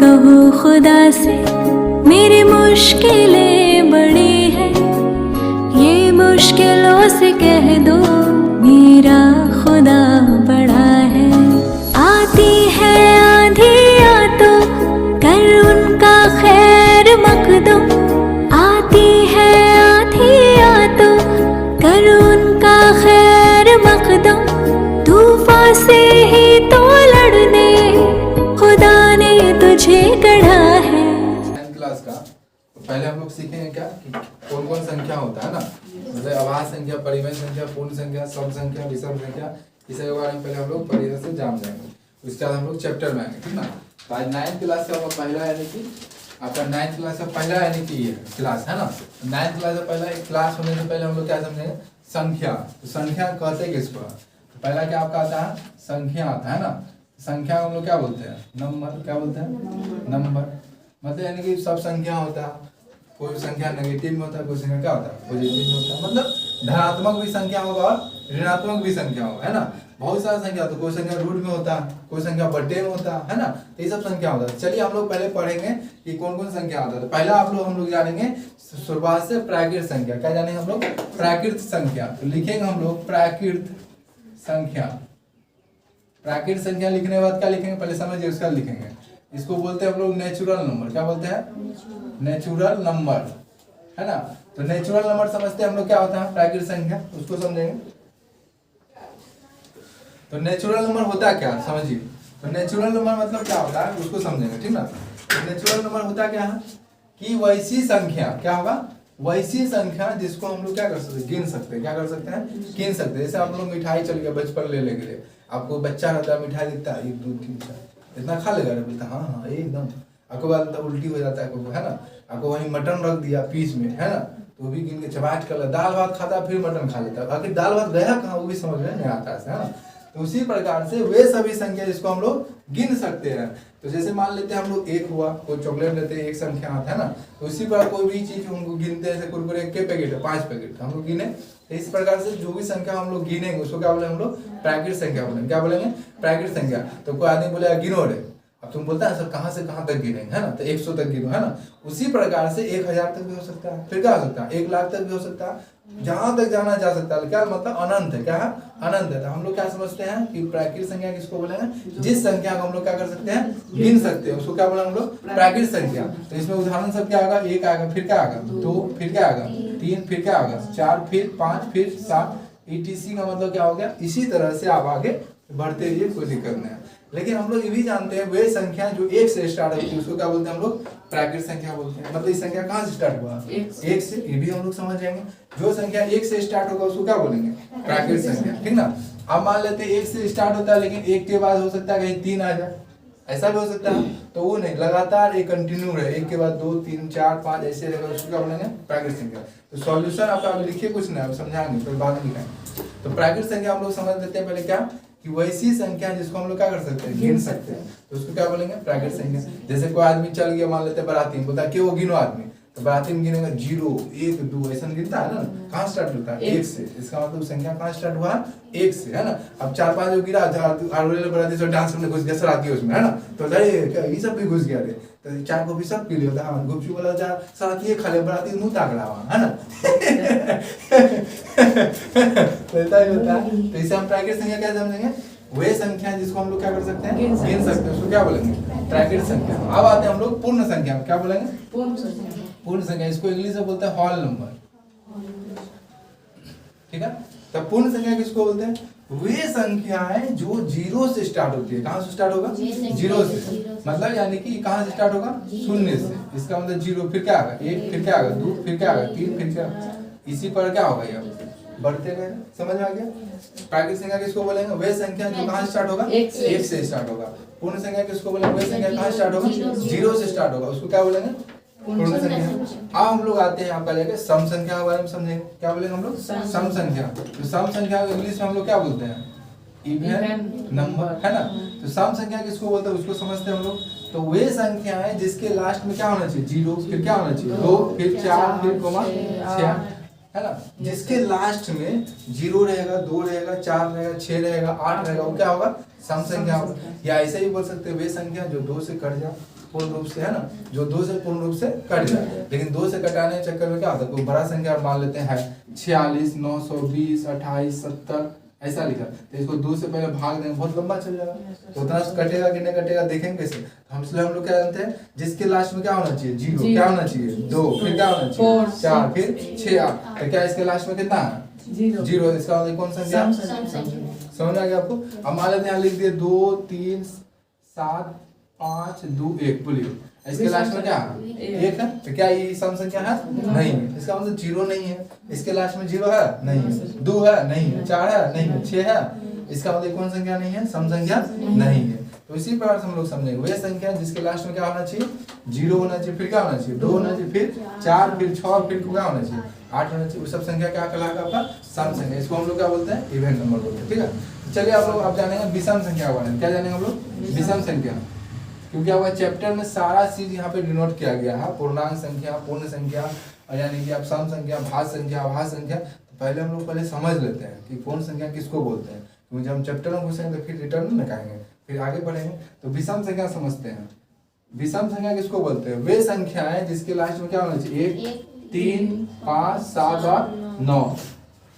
कहो खुदा से मेरी मुश्किलें बड़ी है, ये मुश्किलों से कह दो मेरा खुदा बड़ा है। आती है आंधियाँ तो कर उनका खैर मकदम, आती है आंधियाँ तो कर उनका खैर मकदम, तूफान से ही तो लड़ने खुदा ने तुझे गढ़ा है। क्लास का तो पहले हम लोग सीखेंगे क्या कि कौन कौन संख्या होता है ना, मतलब आभास संख्या, परिमेय संख्या, पूर्ण संख्या, सम संख्या, विषम संख्या, इसे के बारे में पहले हम लोग परिचय से जान जाएंगे। उसके बाद हम लोग चैप्टर में आएंगे, ठीक ना। तो आज 9th क्लास का पहला यानी कि आपका 9th क्लास का पहला यानी कि ये क्लास है ना। 9th क्लास का पहला एक क्लास होने से पहले हम लोग क्या समझेंगे, संख्या। तो संख्या कहते हैं किसको, पहला क्या आपका आता है, संख्या आता है ना। संख्या हम लोग क्या बोलते हैं, नंबर। क्या बोलते हैं, नंबर। मतलब यानी कि सब संख्या होता है, कोई संख्या नेगेटिव में होता है, कोई संख्या क्या होता है, पॉजिटिव में होता है। मतलब धनात्मक भी संख्या होगा और ऋणात्मक भी संख्या होगा, है ना। बहुत सारा संख्या, तो कोई संख्या रूट में होता है, कोई संख्या बर्थडे में होता है ना। तो ये सब संख्या होता है। चलिए हम लोग पहले पढ़ेंगे कि कौन कौन संख्या होता है। पहला हम लोग जानेंगे शुरुआत से प्राकृत संख्या। क्या जानेंगे हम लोग, प्राकृत संख्या। तो लिखेंगे हम लोग प्राकृत संख्या। प्राकृत संख्या लिखने के बाद क्या लिखेंगे, पहले समझिए, उसका लिखेंगे। इसको बोलते हैं हम लोग नेचुरल नंबर। क्या बोलते हैं, नेचुरल नंबर, है ना। तो नेचुरल नंबर समझते हैं हम लोग क्या होता है, प्राकृत संख्या, उसको समझेंगे। तो नेचुरल नंबर होता क्या, समझिए। तो नेचुरल नंबर मतलब क्या होता है उसको समझेंगे, ठीक ना। तो नेचुरल नंबर होता क्या है कि वैसी संख्या, क्या होगा, वैसी संख्या जिसको हम लोग क्या कर सकते हैं, गिन सकते हैं। क्या कर सकते हैं, गिन सकते हैं। जैसे आप लोग मिठाई चल गया बचपन ले लेके लिए, आपको बच्चा रहता है, मिठाई दिखता है 1 2 3 4 इतना खा लेगा, बोलता हाँ हाँ एकदम। आपको बाद उल्टी हो जाता है, है ना। आपको वहीं मटन रख दिया पीस में, है ना, तो भी गिन के चबाट कर, दाल भात खाता है फिर मटन खा लेता है। आखिर दाल भात गया कहाँ वो भी समझ में नहीं आता है ना। तो उसी प्रकार से वे सभी संख्या जिसको हम लोग गिन सकते हैं। तो जैसे मान लेते हैं हम लोग 1 हुआ, कोई चॉकलेट लेते हैं 1 संख्या आता है ना। तो उसी प्रकार कोई भी चीज हमको गिनते हैं, जैसे कुरकुरे के पैकेट है 5 पैकेट हम लोग गिने। तो इस प्रकार से जो भी संख्या हम लोग गिनेंगे उसको क्या बोलेंगे हम लोग, प्राकृत संख्या बोलेंगे। क्या बोलेंगे, प्राकृत संख्या। तो कोई आदमी बोलेगा गिनो रे, अब तुम बोलता है सर कहाँ से कहाँ तक गिनेंगे, है ना। तो 100 तक गिनो, है ना। उसी प्रकार से 1000 तक भी हो सकता है, फिर क्या हो सकता है 1 लाख तक भी हो सकता है, जहां तक जाना जा सकता है। क्या मतलब अनंत है, क्या है, अनंत है। तो हम लोग क्या समझते हैं कि प्राकृत संख्या किसको बोलेंगे, जिस संख्या को हम लोग क्या कर सकते हैं, गिन सकते हैं, उसको क्या बोलेंगे हम लोग, प्राकृत संख्या। तो इसमें उदाहरण सब क्या आएगा, 1 आएगा, फिर क्या आएगा 2, फिर क्या आएगा 3, फिर क्या आएगा 4, फिर 5, फिर 7, ETC का मतलब क्या हो गया। इसी तरह से आप आगे बढ़ते रहिए, कोई दिक्कत नहीं है। लेकिन हम लोग ये भी जानते हैं वे संख्या जो 1 से स्टार्ट होती है उसको क्या बोलते हैं हम लोग, प्राकृत संख्या बोलते हैं। मतलब इस संख्या कहाँ से स्टार्ट हुआ, 1 से, ये भी हम लोग समझ जाएंगे। जो संख्या 1 से स्टार्ट होगा उसको क्या बोलेंगे, प्राकृत संख्या, ठीक ना। अब मान लेते हैं 1 से स्टार्ट होता है, लेकिन 1 के बाद हो सकता है कहीं 3 आ जाए, ऐसा भी हो सकता है। तो वो नहीं, लगातार एक कंटिन्यू रहे, 1 के बाद 2 3 4 5 ऐसे रहेगा, उसको क्या बोलेंगे, प्राकृत संख्या। तो सॉल्यूशन आपका लिखिए, कुछ नहीं आप समझाएंगे फिर बाद में लिखाएंगे। तो प्राकृत संख्या हम लोग समझ लेते हैं पहले क्या कि वैसी संख्या जिसको हम लोग क्या कर सकते हैं, गिन सकते हैं। तो उसको क्या बोलेंगे, प्राकृत संख्या। जैसे कोई आदमी चल गया, मान लेते हैं बाराती में, बोलता है कि वो गिनो आदमी, तो बाराती में गिनेगा 0 1 2 ऐसा गिनता है ना। कहाँ स्टार्ट होता है, 1 से। इसका मतलब संख्या कहाँ स्टार्ट हुआ, 1 से, है ना। अब 4 5 जो गिरा, बाराती से डांस करने घुस गया, सराती है उसमें, है ना। तो ये सब भी घुस गया रे, तो चाय कॉफी सब पी लिया, हाँ गुपचुप वाला जा सराती खा ले, बाराती मुंह ताकड़ा हुआ, है ना। तो इसे हम प्राकृत संख्या क्या समझेंगे, वे संख्या जिसको हम लोग क्या कर सकते हैं, गिन सकते हैं, उसको क्या बोलेंगे, प्राकृत संख्या। अब आते हैं हम लोग पूर्ण संख्या में। क्या बोलेंगे, पूर्ण संख्या। पूर्ण संख्या, इसको इंग्लिश में बोलते हैं होल नंबर, ठीक है। तो पूर्ण संख्या किसको बोलते हैं, वे संख्याएं जो 0 से स्टार्ट होती है। कहाँ से स्टार्ट होगा, 0 से। मतलब यानी कि कहाँ से स्टार्ट होगा, 0 से। इसका मतलब 0, फिर क्या आएगा 1, फिर क्या आएगा 2, फिर क्या आएगा 3, फिर क्या, इसी पर क्या होगा ये बढ़ते गए। समझ में आ गया। प्राकृत संख्या किसको बोलेंगे, वे संख्या जो कहाँ स्टार्ट होगा, 1 से स्टार्ट होगा। पूर्ण संख्या किसको बोलेंगे, वे संख्या कहाँ स्टार्ट होगा, 0 से स्टार्ट होगा, उसको क्या बोलेंगे, पूर्ण संख्या। अब हम लोग आते हैं आपका लेके सम संख्या के बारे में समझेंगे। क्या बोलेंगे हम लोग, सम संख्या। तो सम संख्या को इंग्लिश में हम लोग क्या बोलते हैं, इवन नंबर, है ना। तो सम संख्या किसको बोलते हैं उसको समझते हैं हम लोग। तो वे संख्याएं जिसके लास्ट में क्या होना चाहिए, 0, फिर क्या होना चाहिए 2, फिर 4, फिर 6, है ना। जिसके लास्ट में 0 रहेगा, 2 रहेगा, 4 रहेगा, 6 रहेगा, 8 रहेगा, वो क्या होगा, सम संख्या होगा। या ऐसे ही बोल सकते हैं वे संख्या जो 2 से कट जाए, पूर्ण रूप से, है ना, जो 2 से पूर्ण रूप से कट जाए। लेकिन 2 से कटाने के चक्कर में क्या होता है, कोई बड़ा संख्या मान लेते हैं 46, 920, 28, 70 ऐसा लिखा, तो इसको 2 से पहले भाग देंगे, बहुत लंबा चल जाएगा, तो उतना कटेगा कि नहीं कटेगा देखेंगे कैसे। हम लोग क्या जानते हैं, जिसके लास्ट में क्या होना चाहिए, 0, क्या होना चाहिए 2, फिर क्या होना चाहिए 4, फिर 6, 8, तो क्या इसके लास्ट में कितना है 0, इसका मतलब कौन संख्या, समझ आ गया आपको। अब मान लेते हैं लिख दिए 2, 3, 7, 5, 2, 1, बोलिए इसके लास्ट में क्या है 1 है, तो क्या ये सम संख्या है, नहीं है, इसका मतलब 0 नहीं है। इसके लास्ट में 0 है, नहीं है, 2 है, नहीं है, 4 है, नहीं है, 6 है, इसका मतलब कौन संख्या नहीं है, सम संख्या नहीं है। तो इसी प्रकार से हम लोग समझेंगे वे संख्या जिसके लास्ट में क्या होना चाहिए 0 होना चाहिए, फिर क्या होना चाहिए 2 होना चाहिए, फिर 4, फिर 6, फिर क्या होना चाहिए 8 होना चाहिए, वो सब संख्या क्या कहलाएगा आपका सम संख्या। इसको हम लोग क्या बोलते हैं, इवेंट नंबर बोलते हैं। ठीक है, चलिए आप लोग आप जानेंगे विषम संख्या के बारे में। क्या जानेंगे हम लोग, विषम संख्या, क्योंकि आपका चैप्टर में सारा चीज यहाँ पे डिनोट किया गया है, पूर्णांक संख्या, पूर्ण संख्या, यानी कि आप सम संख्या, भाज्य संख्या, अभाज्य संख्या। तो पहले हम लोग पहले समझ लेते हैं कि पूर्ण संख्या किसको बोलते हैं, क्योंकि जब हम चैप्टर में घुसेंगे तो फिर रिटर्न में कहेंगे, फिर आगे बढ़ेंगे। तो विषम संख्या समझते हैं। विषम संख्या किसको बोलते हैं, वे संख्याएं जिसके लास्ट में क्या होना चाहिए 1, 3, 5, 7 और 9,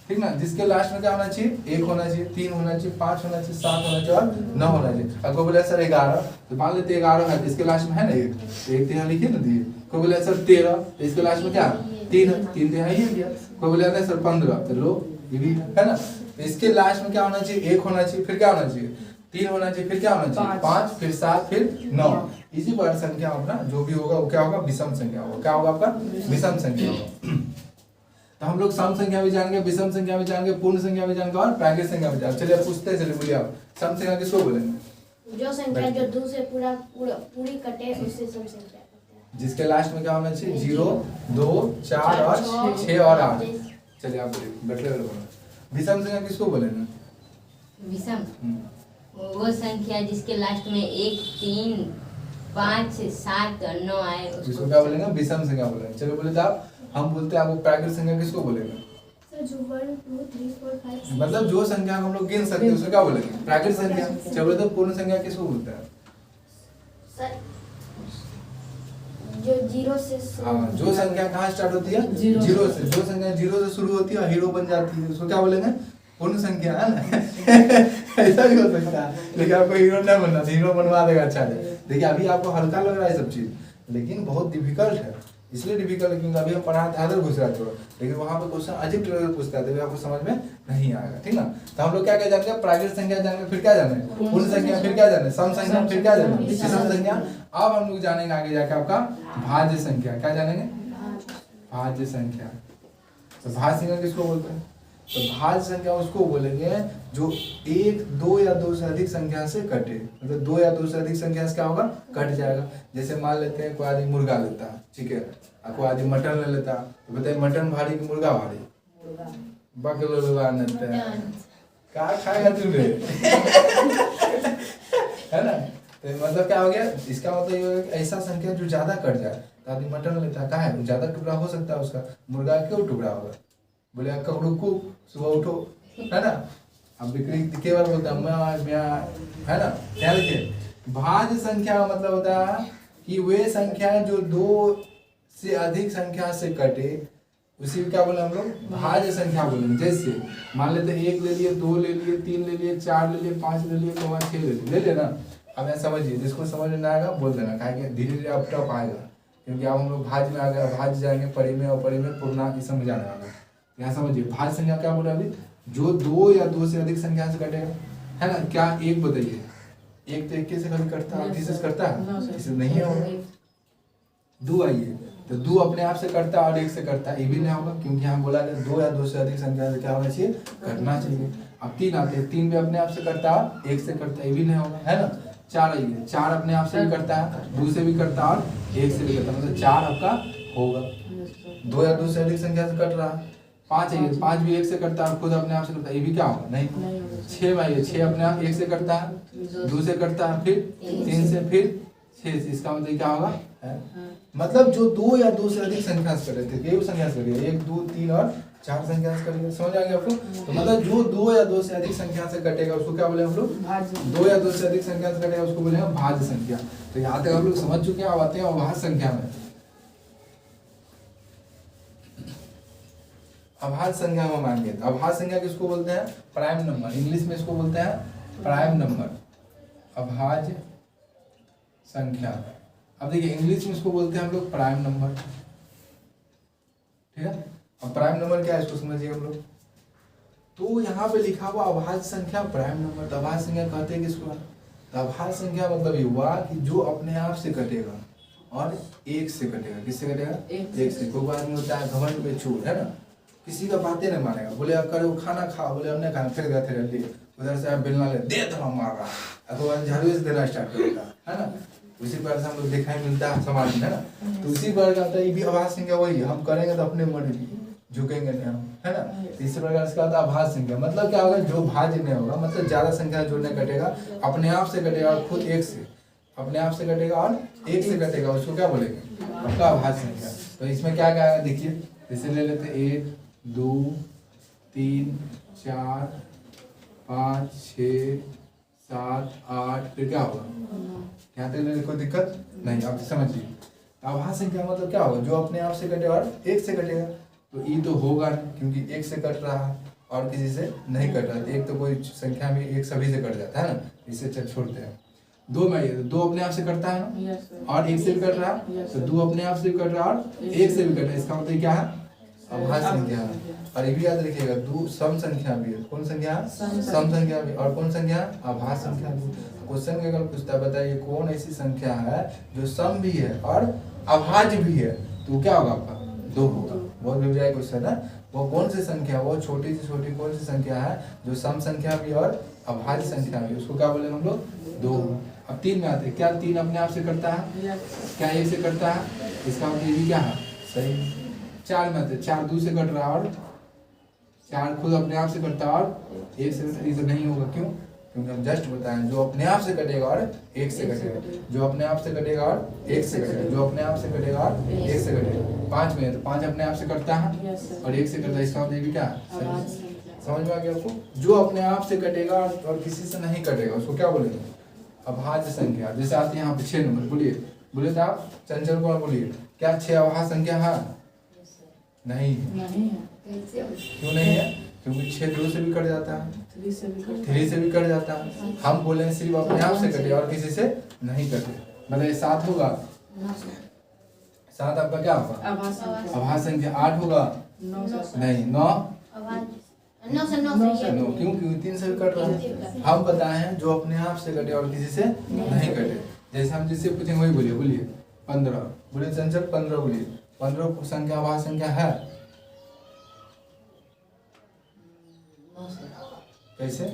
ठीक ना, जिसके लास्ट में क्या होना चाहिए 1 होना चाहिए, 3 होना चाहिए, 5 होना चाहिए, 7 होना चाहिए और 9 होना चाहिए। अब कोई बोले सर 11, तो मान लेते 11 है, इसके लास्ट में है ना 1 तो यहाँ लिखिए ना दिए। कोई बोले सर 13, तो इसके लास्ट में क्या 3 है, 3 तो यहाँ ही गया। कोई बोले सर 15, तो लो ये भी है ना। तो इसके लास्ट में क्या होना चाहिए 1 होना चाहिए, फिर क्या होना चाहिए 3 होना चाहिए, फिर क्या होना चाहिए 5, फिर 7, फिर 9। इसी प्रकार संख्या अपना जो भी होगा वो क्या होगा, विषम संख्या होगा। क्या होगा आपका, विषम संख्या होगा। तो हम लोग सम संख्या भी जानेंगे, विषम संख्या भी जानेंगे, पूर्ण संख्या भी जानेंगे और प्राकृत संख्या भी जानेंगे। चलिए पूछते हैं, चलिए बोलिए आप सम संख्या किसको बोलेंगे, जो संख्या जो 2 से पूरी कटे उसे सम संख्या कहते हैं। जिसके लास्ट में क्या होना चाहिए 0, 2, 4 और 6 और 8। चलिए आप बोलिए, बैठे हुए बोलो विषम संख्या किसको बोलेंगे, विषम वो संख्या जिसके लास्ट में 1, 3, 5, 7 और 9 आए उसको क्या बोलेंगे, विषम संख्या बोलेंगे। चलो बोले तो आप, हम बोलते हैं आपको प्राकृत संख्या किसको बोलेंगे, सर जो 1, 2, 3, 4, 5 मतलब जो संख्या हम लोग गिन सकते हैं उसको क्या बोलेंगे, प्राकृत संख्या। चलो बोले तो पूर्ण संख्या किसको बोलते हैं, सर जो 0 से हाँ, जो संख्या कहाँ स्टार्ट होती है 0 से, जो संख्या 0 से शुरू होती है और हीरो बन जाती है उसको क्या बोलेंगे, पूर्ण संख्या, है ना। ऐसा भी हो सकता है, लेकिन आपको हीरो नहीं बनना, हीरो बनवा देगा अच्छा है। देखिए अभी आपको हल्का लग रहा है सब चीज, लेकिन बहुत डिफिकल्ट है। इसलिए डिफिकल्ट है क्योंकि अभी हम पढ़ाते हैं गुजरात रहा थोड़ा, लेकिन वहाँ पे क्वेश्चन अजीब लेवल पूछता है, आपको समझ में नहीं आएगा, ठीक ना। तो हम लोग क्या क्या जानेंगे, प्राकृत संख्या जानेंगे, फिर क्या जाने पूर्ण संख्या, फिर क्या जाने सम संख्या, फिर क्या जाने विषम संख्या। अब हम लोग जानेंगे आगे जाके आपका भाज्य संख्या। क्या जानेंगे, भाज्य संख्या। तो भाज्य संख्या किसको बोलते हैं, तो भाज्य संख्या उसको बोलेंगे जो 1, 2 या 2 से अधिक संख्या से कटे, मतलब 2 या 2 से अधिक संख्या से क्या होगा कट जाएगा। जैसे मान लेते हैं कोई आदमी मुर्गा लेता है, ठीक है, कोई आदमी मटन ले लेता, तो बताइए मटन भारी कि मुर्गा भारी, बकलोलवा नते का खाएगा तू रे है ना। तो मतलब क्या हो गया, इसका मतलब ये है कि ऐसा संख्या जो ज्यादा कट जाए, तो आदमी मटन लेता है, कहा है ज्यादा टुकड़ा हो सकता है उसका, मुर्गा क्यों टुकड़ा होगा, बोले ककड़ू को सुबह उठो, है ना। अब बिक्री केवल बोलता है ना। क्या लिखे, भाज्य संख्या का मतलब होता है कि वे संख्याएं जो 2 से अधिक संख्या से कटे, उसी को क्या बोले हम लोग भाज्य संख्या बोलेंगे। जैसे मान लेते 1 ले लिए, 2 ले लिए, 3 ले लिए, 4 ले लिए, 5 ले लिए, 6 ले लिए ना। अब यहाँ समझिए, जिसको समझ में आएगा बोल देना, कहेंगे धीरे धीरे अब टॉप आएगा, क्योंकि अब हम लोग भाज्य में आ गए, भाज्य जाएंगे परी में, और परी में पूर्णांक समझ आने वाला। यहाँ समझिए भाज्य संख्या क्या बोला अभी, जो 2 या 2 से अधिक संख्या से कटेगा, है ना। क्या एक बताइए, एक तो 1 से कभी कटता है, किसी से करता है, किसी नहीं है। 2 आइए, तो 2 अपने आप से करता है और 1 से करता है, ये भी नहीं होगा, क्योंकि यहाँ बोला गया 2 या 2 से अधिक संख्या से क्या होना चाहिए करना चाहिए। अब 3 आते हैं, 3 भी अपने आप से करता है, 1 से करता है, ये भी नहीं होगा, है ना। 4 आइए, 4 अपने आप से भी करता है, 2 से भी करता है और 1 से भी करता है, मतलब 4 आपका होगा। 2 या 2 से अधिक संख्या से कट रहा है। 5 आइए, 5 भी 1 से करता है और खुद अपने आप से करता है, ये भी क्या होगा नहीं। 6 में आइए, 6 अपने आप 1 से करता है, 2 से करता है, फिर 3 से, फिर शेष, इसका मतलब क्या होगा है। मतलब जो 2 या 2 से अधिक संख्या से कटे थे, ये संख्या से करिए 1 2 3 और 4 संख्या से करिए, समझ आ गया आपको। तो मतलब जो 2 या 2 से अधिक संख्या से कटेगा उसको क्या बोले हम लोग, 2 या 2 से अधिक संख्या से कटेगा उसको बोलेंगे भाज्य संख्या। तो यहाँ तक हम लोग समझ चुके हैं। अब आते हैं अभाज्य संख्या में। अभाज्य संख्या में मानेंगे तो अभाज्य संख्या किसको बोलते हैं, प्राइम नंबर, इंग्लिश में इसको बोलते हैं प्राइम नंबर, अभाज्य संख्या। अब देखिए इंग्लिश में इसको बोलते हैं हम लोग प्राइम नंबर, ठीक है। अब प्राइम नंबर क्या है इसको समझिए हम लोग। तो यहाँ पे लिखा हुआ अभाज्य संख्या प्राइम नंबर, तो अभाज्य संख्या कहते हैं किसको, तो अभाज्य संख्या मतलब ये हुआ कि जो अपने आप से कटेगा और 1 से कटेगा। किससे कटेगा, 1 से। कोई बात नहीं होता है घमंड पे चूर, है ना, किसी का बातें नहीं मानेगा, बोले करो खाना खा, बोले हमने खाना, फिर गए थे जल्दी उधर से बेलना ले दे तो हम मार रहा, तो झाड़ू से देना स्टार्ट करेगा, है ना। उसी प्रकार से हम लोग दिखाई मिलता है समाज में, है ना। तो उसी प्रकार का आता है, ये भी अभाज्य संख्या वही है, हम करेंगे तो अपने मन की झुकेंगे नहीं हम, है ना। इसी प्रकार से आता है अभाज्य संख्या, मतलब क्या होगा, जो भाज्य नहीं होगा, मतलब ज्यादा संख्या जोड़ने कटेगा, अपने आप से कटेगा और खुद 1 से, अपने आप से कटेगा और 1 से कटेगा, उसको क्या बोलेंगे, आपका अभाज्य संख्या। तो इसमें क्या क्या है देखिए, जैसे ले लेते 1 2 3 4 5 6 7 8, फिर क्या होगा, यहाँ तक कोई दिक्कत नहीं, आप समझिए। अभाज्य संख्या मतलब क्या होगा, जो अपने आप से कटेगा और 1 से कटेगा। तो ये तो होगा नहीं, क्योंकि 1 से कट रहा है और किसी से नहीं कट रहा है। एक तो कोई संख्या में 1 सभी से कट जाता है ना, इसे छोड़ते हैं। 2 में ये 2 अपने आप से कटता है ना, और 1 से भी कट रहा है, तो 2 अपने आप से भी कट रहा है और 1 से भी कट रहा है, इसका मतलब क्या है, अभाज्य संख्या है। और ये भी याद रखिएगा, 2 सम संख्या भी है, कौन संख्या है, सम संख्या भी, और कौन संख्या है, अभाज्य संख्या भी। क्वेश्चन के अगर पूछता है, बताइए कौन ऐसी संख्या है जो सम भी है और अभाज्य भी है, तो क्या होगा आपका, 2 होगा। बहुत मिल जाए क्वेश्चन है, वो कौन सी संख्या, वो छोटी से छोटी कौन सी संख्या है जो सम संख्या भी और अभाज्य संख्या भी, उसको क्या बोले हम लोग, 2 होगा। अब 3 में आते हैं, क्या 3 अपने आप से करता है, क्या 1 से करता है, इसका मतलब ये भी क्या है, सही। 4 में आते, 4 2 से कट रहा और 4 खुद अपने आप से कटता और 1 से कटता, तो नहीं होगा, क्यों, क्योंकि हम जस्ट बताएं जो अपने आप से कटेगा और 1 से कटेगा, जो अपने आप से कटेगा और 1 से कटेगा, जो अपने आप से कटेगा और 1 से कटेगा। 5 में है तो 5 अपने आप से कटता है और 1 से कटता है, इसका मतलब भी क्या है, समझ में आ गया आपको। जो अपने आप से कटेगा और किसी से नहीं कटेगा उसको क्या बोलेंगे, अभाज्य संख्या। जैसे आते हैं यहाँ पे 6 नंबर, बोलिए बोले तो आप चंचल कुमार बोलिए, क्या 6 अभाज्य संख्या है, नहीं है, क्यों नहीं है, क्योंकि 6 2 से भी कट जाता है, 3 से भी कट जाता है। हम बोले सिर्फ अपने आप से कटे और किसी से नहीं कटे, मतलब 7 होगा, 7 आपका क्या होगा, अभाज्य संख्या। 8 होगा, नहीं, 9 क्यों, क्योंकि 3 से भी कट रहा है। हम बताए हैं जो अपने आप से कटे और किसी से नहीं कटे। जैसे हम जिससे पूछेंगे वही बोलिए, बोलिए 15, बोलिए चंचल 15 बोलिए, 15 संख्या अभाज्य संख्या है, कैसे,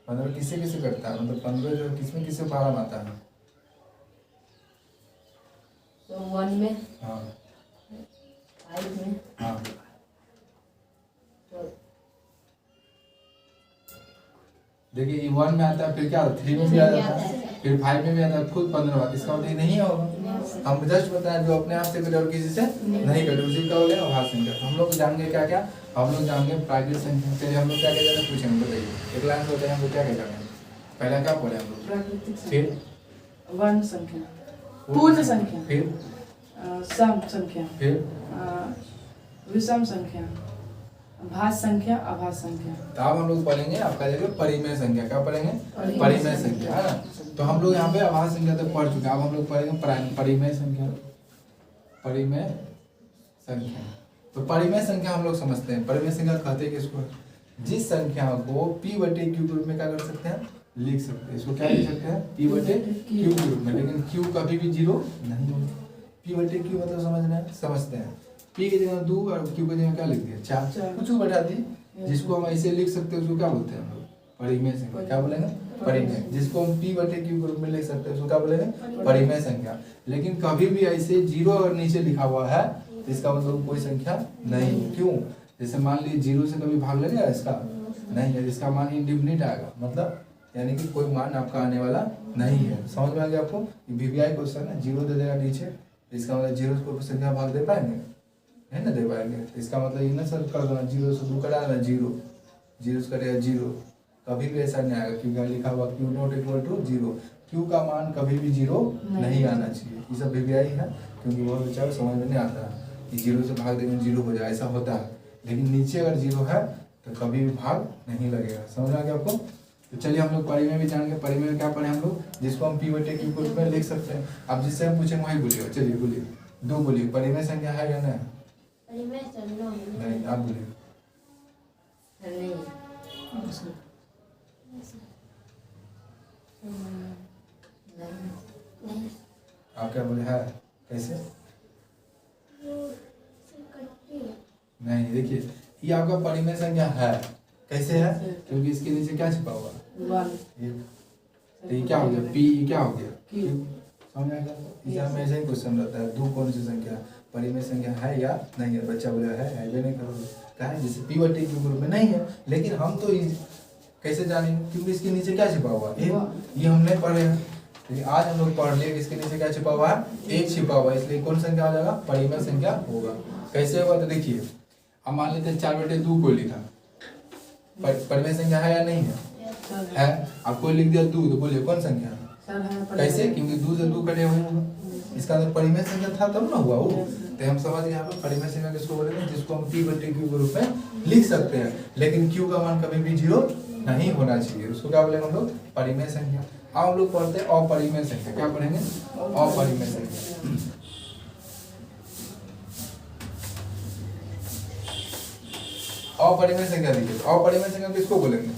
15 किससे किससे कटता है, मतलब 15 जो किसमें किससे पारा आता है, तो 1 में, हाँ 5 में, हाँ, देखिए ये 1 में आता है, फिर क्या 3 में भी आ जाता है, फिर 5 में भी आता है, खुद 15 बार, इसका मतलब नहीं होगा। हम जस्ट बताएं जो अपने आप से कटे और किसी से नहीं कटे उसी का हो गया अभाज्य संख्या। हम लोग जानेंगे क्या क्या, हम लोग जानेंगे प्राकृतिक संख्या। चलिए हम लोग क्या क्या जाने पूछेंगे, बताइए एक लाइन होते हैं हम लोग क्या क्या जानेंगे, पहला क्या पढ़े हम लोग, प्राकृतिक फिर वर्ण संख्या, पूर्ण संख्या, फिर सम संख्या, फिर विषम संख्या, भाज्य संख्या, अभाज्य संख्या। तो अब हम लोग पढ़ेंगे आपका जगह परिमेय संख्या। क्या पढ़ेंगे, परिमेय संख्या, है ना। तो हम लोग यहाँ पे अभाज्य संख्या तक पढ़ चुके हैं, अब हम लोग पढ़ेंगे परिमेय संख्या। परिमेय संख्या, तो परिमेय संख्या हम लोग समझते हैं। परिमेय संख्या कहते हैं किसको, जिस संख्या को p/q के रूप में क्या कर सकते हैं, लिख सकते हैं। इसको क्या लिख सकते हैं, p/q के रूप में, लेकिन q कभी भी 0 नहीं होगा। p/q मतलब समझते हैं, p की जगह 2 और q की जगह क्या लिख दिया, 4, कुछ बैठा दी, जिसको हम ऐसे लिख सकते हैं उसको क्या बोलते हैं हम लोग, परिमेय संख्या। क्या बोलेंगे, परिमेय। जिसको हम p/q के रूप में लिख सकते हैं उसको क्या बोलेंगे, परिमेय संख्या। लेकिन कभी भी ऐसे 0 अगर नीचे लिखा हुआ है तो इसका मतलब कोई संख्या नहीं है। क्यों, जैसे मान लीजिए 0 से कभी भाग लगेगा इसका, नहीं है, इसका मान इंडिफिनिट आएगा, मतलब यानी कि कोई मान आपका आने वाला नहीं है। समझ में आ गया आपको? वीवीआई क्वेश्चन है, 0 दे देगा नीचे, इसका मतलब 0 को संख्या भाग दे पाएंगे, है ना, दे पाएंगे। तो इसका मतलब ये ना सर कर देना, 0 से 2 कटा देना, 0 0 से कटेगा 0, कभी भी ऐसा नहीं आएगा क्योंकि लिखा हुआ Q not equal to 0, Q का मान कभी भी 0 नहीं आना चाहिए। ये सब वीवीआई है, क्योंकि बहुत बच्चा को समझ में नहीं आता कि 0 से भाग देंगे 0 हो जाए, ऐसा होता है, लेकिन नीचे अगर 0 है तो कभी भी भाग नहीं लगेगा। समझ में आ गया आपको? तो चलिए हम लोग परिमेय भी जानेंगे। परिमेय में क्या पढ़े हम लोग, जिसको हम p/q के रूप में लिख सकते हैं। अब जिससे हम पूछेंगे वही बोलिएगा। चलिए बोलिए, 2 बोलिए, परिमेय संख्या है या नहीं? परिमेय सर नो नहीं, आप बोलिए। नहीं नहीं आप क्या बोले, है कैसे? कट्टी नहीं, देखिए ये आपका परिमेय संख्या है, कैसे है? क्योंकि इसके नीचे क्या छिपा हुआ है? 1 तो ये क्या हो गया, p, ये क्या हो गया, Q। समझ आएगा? एग्जाम में ऐसा ही क्वेश्चन रहता है, 2 कौन सी संख्या परिमेय संख्या है या नहीं है? बच्चा बोले है भी नहीं करोगे, क्या है, जैसे p/q के ग्रुप में नहीं है, लेकिन हम तो कैसे जानेंगे, क्योंकि इसके नीचे क्या छिपा हुआ है, ये हमने पढ़े हैं। लेकिन आज हम लोग पढ़ लिए इसके नीचे क्या छिपा हुआ है, 1 छिपा हुआ है, इसलिए कौन संख्या हो जाएगा, परिमेय संख्या होगा। कैसे होगा, तो देखिए अब मान लेते हैं 4/2 को लिखा, परिमेय संख्या है या नहीं है? आपको लिख दिया 2, तो बोलिए कौन संख्या है? कैसे? क्योंकि 2 से 2 कटे हुए होगा, इसका अंदर परिमेय संख्या था तब ना हुआ वो। तो हम समझ गए यहाँ पर परिमेय संख्या किसको बोलेंगे, जिसको हम p/q के रूप में लिख सकते हैं, लेकिन q का मान कभी भी 0 नहीं होना चाहिए, उसको क्या बोलेंगे हम लोग, परिमेय संख्या। अब हम लोग पढ़ते हैं अपरिमेय संख्या। क्या पढ़ेंगे? अपरिमेय संख्या। अपरिमेय संख्या देखिए, अपरिमेय संख्या किसको बोलेंगे,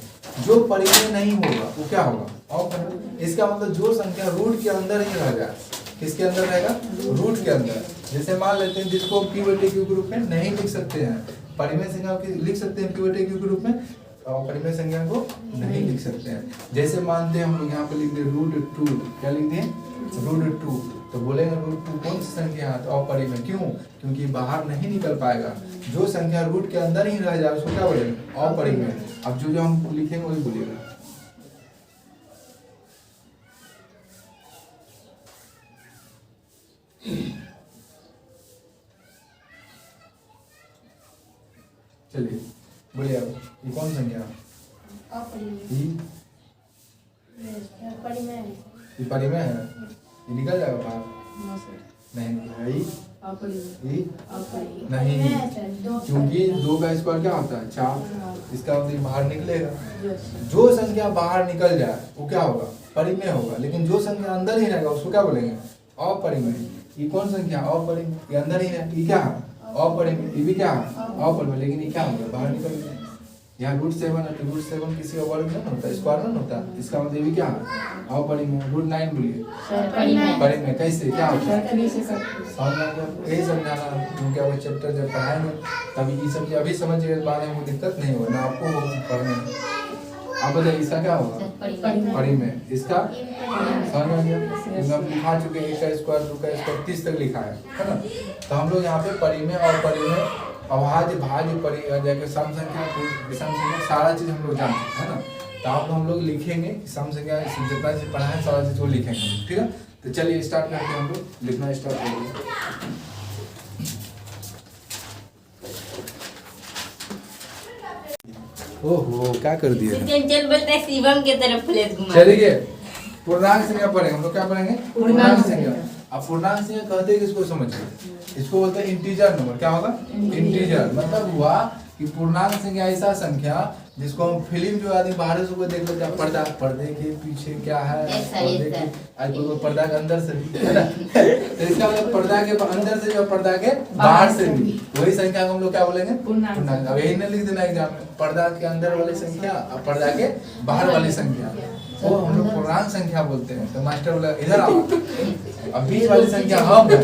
जो परिमेय नहीं होगा वो क्या होगा, अपरिमेय। इसका मतलब जो संख्या रूट के अंदर ही रह जाए, किसके अंदर रहेगा, रूट के अंदर। जैसे मान लेते हैं जिसको p/q के रूप में नहीं लिख सकते हैं, परिमेय संख्या को लिख सकते हैं p/q के रूप में, और परिमेय संख्या को नहीं लिख सकते हैं। जैसे मानते हैं हम लोग यहाँ पे लिख दिए √2, क्या लिख दिए, √2, तो बोलेंगे √2 कौन सी संख्या है, तो अपरिमेय। क्यों? क्योंकि बाहर नहीं निकल पाएगा, जो संख्या रूट के अंदर ही रह जाए उसको क्या बोलेंगे, अपरिमेय। अब जो हम लिखेंगे वही बोलिएगा। चलिए बोलिए, अब ये कौन संख्या है, अपरिमेय परिमेय है। ये परिमेय है, ये निकल जाएगा बाहर, नहीं निकलेगा, ये नहीं, परिमेय सर दो क्योंकि 2 का स्क्वायर क्या होता है, 4, इसका मतलब बाहर निकलेगा। जो संख्या बाहर निकल जाए वो क्या होगा, परिमेय होगा, लेकिन जो संख्या अंदर ही रहेगा उसको क्या बोलेंगे, अपरिमेय। ये कौन संख्या, अपरिमेय, ये अंदर ही है, ये क्या है, अपरिमेय, ये भी क्या है, अपरिमेय, लेकिन ये क्या होगा, बाहर निकल गया। यहाँ √7 है तो √7 किसी का वर्ग नहीं होता, स्क्वायर नहीं होता, इसका मतलब ये भी क्या है, अपरिमेय। √9 बोलिए, परिमेय। कैसे, क्या होता है, समझ में आ गया? यही समझाना, क्योंकि आपको चैप्टर जब पढ़ाएंगे तभी ये सब अभी समझिए, बाद में दिक्कत नहीं होगा ना आपको पढ़ने में। आप बताइए इसका क्या होगा, परिमेय। इसका समझ में आ गया? हम लिखा चुके हैं 1 का स्क्वायर 2 का स्क्वायर 30 तक लिखा है ना। तो हम लोग यहाँ पे परिमेय और परिमेय, अभाज्य, भाज्य, जाके सम संख्या, विषम संख्या, सारा चीज हम लोग जानते हैं ना। तो आप हम लोग लिखेंगे सम संख्या जितना चीज पढ़ा है सारा चीज वो लिखेंगे, ठीक है। तो चलिए स्टार्ट करते हैं, हम लोग लिखना स्टार्ट करेंगे। ओहो क्या कर दिया, चंचल बोलता है शिवम की तरफ प्लेट घुमा। चलिए पूर्णांक संख्या पढ़ेंगे हम लोग, क्या पढ़ेंगे, पूर्णांक संख्या। अब पूर्णांक संख्या कहते हैं किसको, समझिए, इसको बोलते हैं इंटीजर नंबर। क्या होगा, इंटीजर। मतलब हुआ कि पूर्णांक संख्या ऐसा संख्या जिसको हम फिल्म जो आदमी बाहर से देख लेते हैं, पर्दे के पीछे क्या है, पर्दे के आज पर्दा के अंदर से भी है ना, तो इसका मतलब पर्दा के अंदर से भी, पर्दा के बाहर से भी, वही संख्या को हम लोग क्या बोलेंगे, पूर्णांक। अब यही ना लिख देना एग्जाम में, पर्दा के अंदर वाली संख्या और पर्दा के बाहर वाली संख्या, वो हम लोग पूर्णांक संख्या बोलते हैं। तो मास्टर बोला इधर आओ, अब बीच वाली संख्या हम है।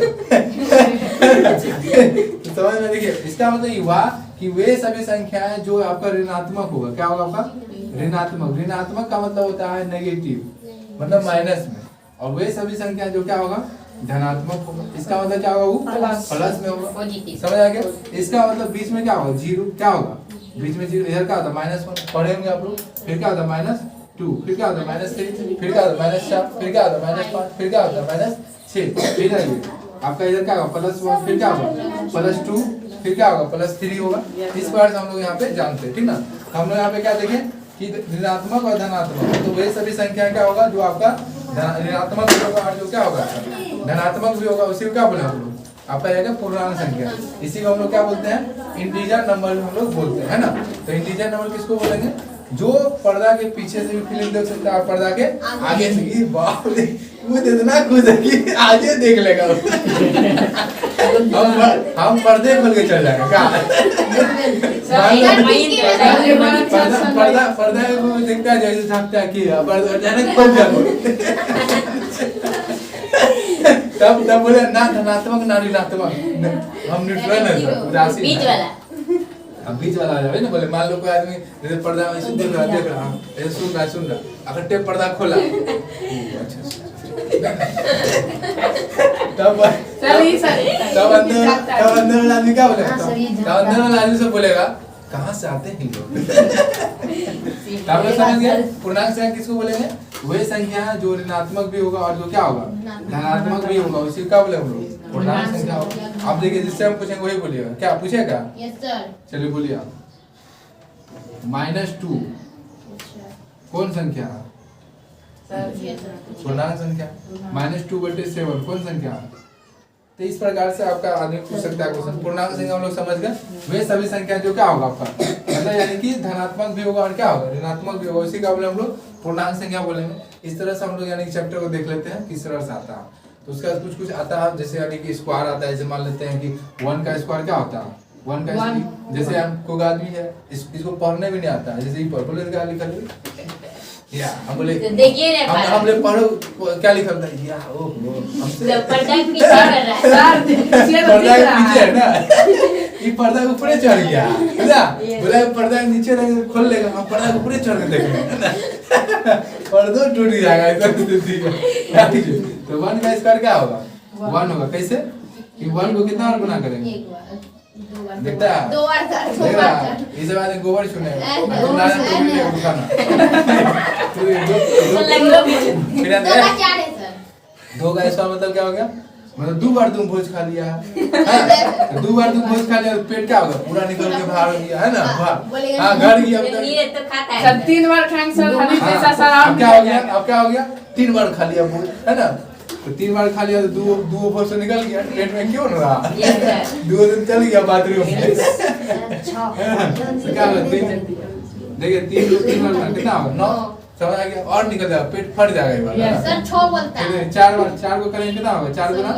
तो समझ में, देखिए इसका मतलब ये हुआ कि वे सभी संख्याएं जो आपका ऋणात्मक होगा, क्या होगा आपका, ऋणात्मक। ऋणात्मक का मतलब होता है नेगेटिव, मतलब माइनस में, और वे सभी संख्याएं जो क्या होगा, धनात्मक होगा। इसका मतलब क्या होगा, वो प्लस में होगा। समझ आ गया? इसका मतलब बीच में क्या होगा, 0, क्या होगा बीच में 0, इधर क्या होता है -1, पढ़ेंगे आप लोग, फिर क्या होता है 2, फिर क्या होता है -3, फिर क्या होता है -4, फिर क्या होता है -5, फिर क्या होता है -6। इधर ये आपका इधर क्या होगा +1, फिर क्या होगा +2, फिर क्या होगा +3 होगा। इस प्रकार से हम लोग यहाँ पे जानते हैं, ठीक ना। हम लोग यहाँ पे क्या देखें कि ऋणात्मक और धनात्मक, तो वही सभी संख्या क्या होगा जो आपका ऋणात्मक भी होगा और जो क्या होगा धनात्मक भी होगा, उसी को क्या बोले हम लोग आपका रहेगा पूर्णांक संख्या। इसी को हम लोग क्या बोलते हैं इंटीजर नंबर हम लोग बोलते हैं, है ना। तो इंटीजर नंबर किसको बोलेंगे जो पर्दा के पीछे से भी फिल्म देख सकता है, पर्दा के आगे से भी। बाप रे वो इतना खुश है कि आगे देख लेगा हम पर्दे खोल के चल जाएंगे क्या पर्दा को देखता है जैसे झाँकता है कि पर्दा अचानक खोल जाए तब बोले ना धनात्मक ना ऋणात्मक, हम न्यूट्रल है सर, उदासीन बीच वाला अब बीच वाला आ जाए ना। बोले मान लो कोई आदमी जैसे पर्दा में ऐसे देख रहा ऐसे सुन रहा अगर टेप पर्दा खोला तब अंदर वाला आदमी क्या बोलेगा, तब अंदर वाला आदमी से बोलेगा कहाँ से आते हैं लोग। आप लोग समझ गए पूर्णांक संख्या किसको बोलेंगे वही संख्या है जो ऋणात्मक भी होगा और जो क्या होगा धनात्मक भी होगा, उसी का बोले हम लोग पूर्णांक संख्या होगा। आप देखिए जिससे हम पूछेंगे वही बोलिएगा, क्या पूछेगा चलिए बोलिए आप। -2 कौन संख्या है पूर्णांक संख्या, -2/7 कौन संख्या है। तो इस प्रकार से आपका आदमी पूछ सकता है क्वेश्चन। पूर्णांक संख्या हम लोग समझ गए वे सभी संख्या जो क्या होगा आपका मतलब यानी कि धनात्मक भी होगा और क्या होगा ऋणात्मक भी होगा, उसी का बोले हम लोग पूर्णांक संख्या बोलेंगे। इस तरह से हम लोग यानी कि चैप्टर को देख लेते हैं किस तरह से आता है। तो उसका कुछ आता है जैसे यानी कि स्क्वायर आता है, जैसे मान लेते हैं कि 1 का स्क्वायर क्या होता है 1 का जैसे हम कोई आदमी है इसको पढ़ने भी नहीं आता है, जैसे बोले क्या लिखा या हम बोले देखिए हम लोग पढ़ो क्या लिखा होता है या ओहो हमसे पर्दा के पीछे कर रहा है पर्दा के पीछे है ना ये पर्दा ऊपर चढ़ गया है ना, बोला पर्दा नीचे खोल लेगा हम पर्दा ऊपर चढ़ के देखेंगे पर्दा टूट जाएगा ऐसा। तो 1 का स्क्वायर क्या होगा 1 होगा, कैसे कि 1 को कितना बार गुना करेंगे देखता है देख रहा इसे बाद में गोबर छूने दो का इसका मतलब क्या हो गया मतलब 2 बार तुम भोज खा लिया है 2 बार तुम भोज खा लिया पेट क्या होगा पूरा निकल के बाहर हो गया है ना बाहर हाँ घर गया तो खाता है सर 3 बार खाएंगे सर हमें जैसा सर अब क्या हो गया 3 बार खा लिया भोज है ना। तो 3 बार खा लिया तो 2 भोज से निकल गया पेट में क्यों रहा 2 दिन चल गया बाथरूम में क्या होगा देखिए 3 बार कितना होगा 9 समझ आ गया और निकल जाएगा पेट फट जाएगा ये बार सर 6 बोलता है 4 को करेंगे कितना होगा 4 गुना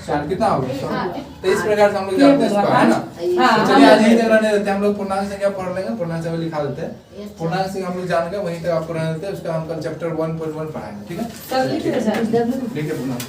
4 कितना होगा। तो इस प्रकार से हम लोग जानते हैं इसको है ना। तो चलिए आज यही तक रहने देते हैं हम लोग पूर्णांक संख्या पढ़ लेंगे, पूर्णांक संख्या लिखा देते हैं, पूर्णांक संख्या हम लोग जान गए वहीं तक आपको रहने देते हैं। उसका हम कल चैप्टर 1.1 पढ़ाएंगे ठीक है। सर लिख रहे सर लिखिए पूर्णांक